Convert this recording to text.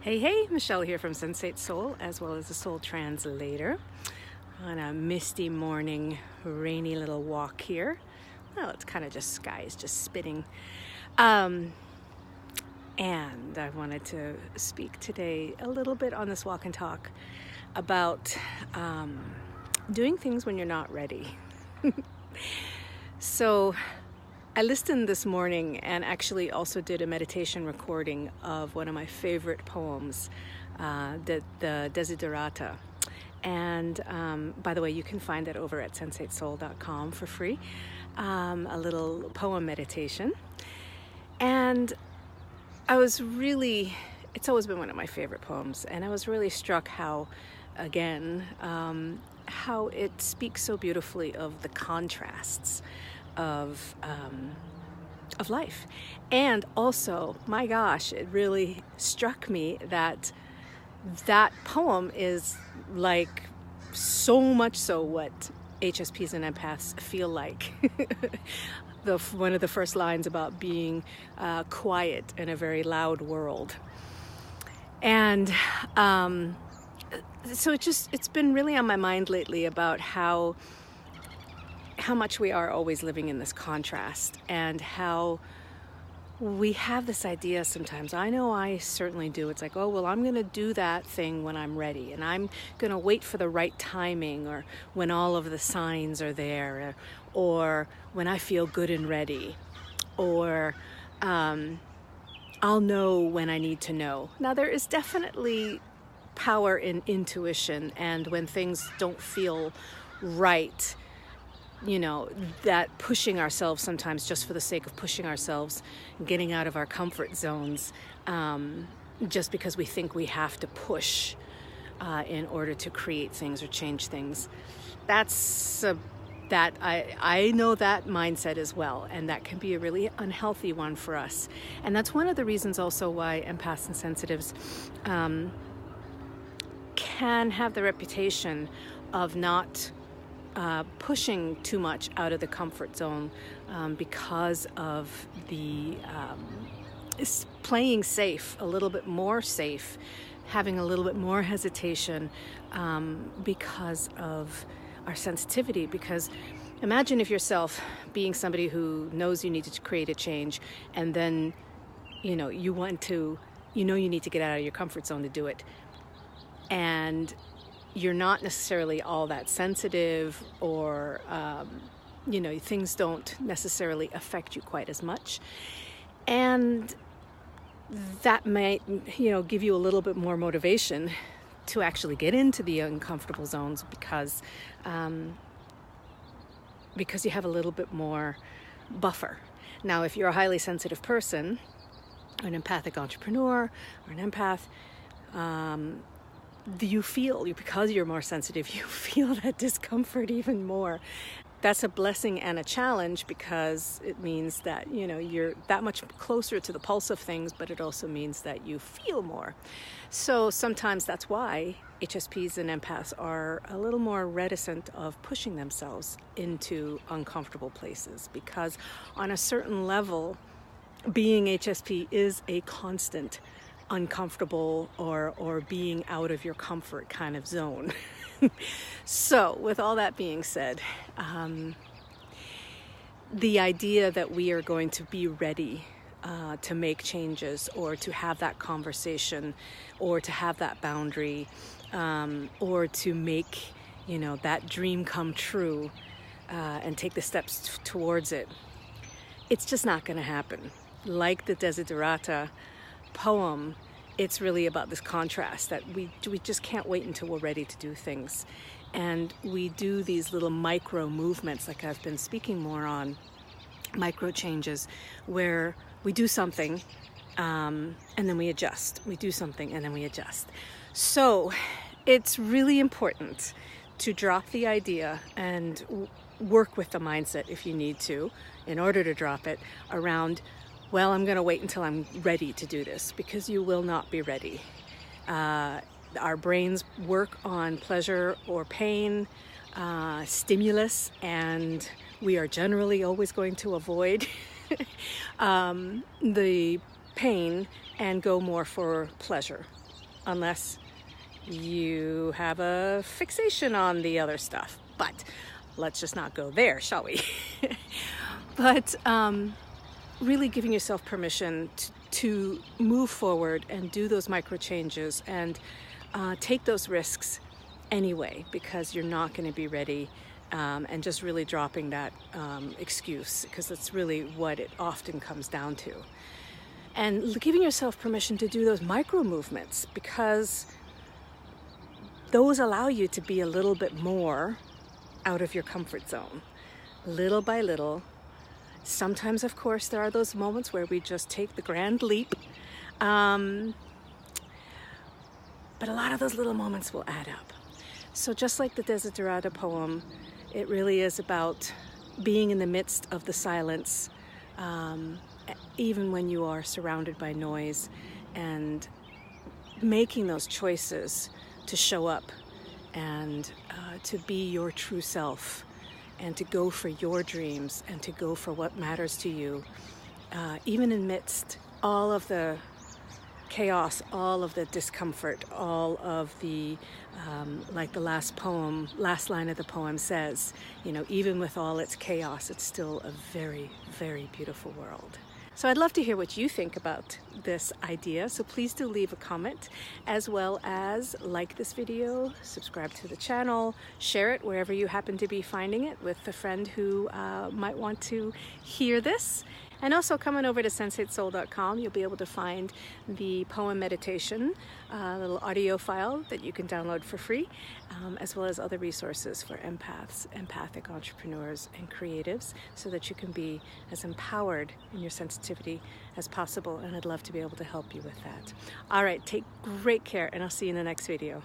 Hey, Michelle here from Sensate Soul, as well as the Soul Translator, on a misty morning, rainy little walk here. Well, it's kind of just skies just spitting. And I wanted to speak today a little bit on this walk and talk about doing things when you're not ready. So I listened this morning and actually also did a meditation recording of one of my favorite poems, the Desiderata. And by the way, you can find that over at sensatesoul.com for free, a little poem meditation. And it's always been one of my favorite poems, and I was really struck how it speaks so beautifully of the contrasts of life. And also, my gosh, it really struck me that poem is like so much so what HSPs and empaths feel like. One of the first lines about being quiet in a very loud world. And so it's been really on my mind lately about how much we are always living in this contrast, and how we have this idea sometimes. I know I certainly do. It's like, oh, well, I'm going to do that thing when I'm ready, and I'm going to wait for the right timing, or when all of the signs are there, or when I feel good and ready, or I'll know when I need to know. Now, there is definitely power in intuition, and when things don't feel right, that pushing ourselves sometimes just for the sake of pushing ourselves, getting out of our comfort zones, just because we think we have to push in order to create things or change things. I know that mindset as well, and that can be a really unhealthy one for us. And that's one of the reasons also why empaths and sensitives can have the reputation of not pushing too much out of the comfort zone, because of the playing safe, a little bit more safe, having a little bit more hesitation, because of our sensitivity. Because imagine if yourself being somebody who knows you need to create a change, and then you need to get out of your comfort zone to do it, and you're not necessarily all that sensitive, or things don't necessarily affect you quite as much, and that might give you a little bit more motivation to actually get into the uncomfortable zones, because you have a little bit more buffer. Now, if you're a highly sensitive person, an empathic entrepreneur, or an empath, because you're more sensitive, you feel that discomfort even more. That's a blessing and a challenge, because it means that you're that much closer to the pulse of things, but it also means that you feel more. So sometimes that's why HSPs and empaths are a little more reticent of pushing themselves into uncomfortable places, because on a certain level, being HSP is a constant uncomfortable or being out of your comfort kind of zone. So with all that being said, the idea that we are going to be ready to make changes, or to have that conversation, or to have that boundary, or to make that dream come true, and take the steps towards it, it's just not going to happen. Like the Desiderata poem, it's really about this contrast that we just can't wait until we're ready to do things. And we do these little micro movements, like I've been speaking more on, micro changes, where we do something and then we adjust. We do something and then we adjust. So it's really important to drop the idea and work with the mindset, if you need to, in order to drop it, around, well, I'm going to wait until I'm ready to do this, because you will not be ready. Our brains work on pleasure or pain, stimulus, and we are generally always going to avoid the pain and go more for pleasure. unless you have a fixation on the other stuff. But let's just not go there, shall we? But really giving yourself permission to move forward and do those micro changes and take those risks anyway, because you're not going to be ready, and just really dropping that excuse, because that's really what it often comes down to. And giving yourself permission to do those micro movements, because those allow you to be a little bit more out of your comfort zone, little by little. Sometimes, of course, there are those moments where we just take the grand leap. But a lot of those little moments will add up. So just like the Desiderata poem, it really is about being in the midst of the silence, even when you are surrounded by noise, and making those choices to show up and to be your true self, and to go for your dreams and to go for what matters to you, even amidst all of the chaos, all of the discomfort, all of the, like the last line of the poem says, you know, even with all its chaos, it's still a very, very beautiful world. So I'd love to hear what you think about this idea. So please do leave a comment, as well as like this video, subscribe to the channel, share it wherever you happen to be finding it with a friend who might want to hear this. And also come on over to sensatesoul.com. You'll be able to find the poem meditation, a little audio file that you can download for free, as well as other resources for empaths, empathic entrepreneurs, and creatives, so that you can be as empowered in your sensitivity as possible. And I'd love to be able to help you with that. All right, take great care, and I'll see you in the next video.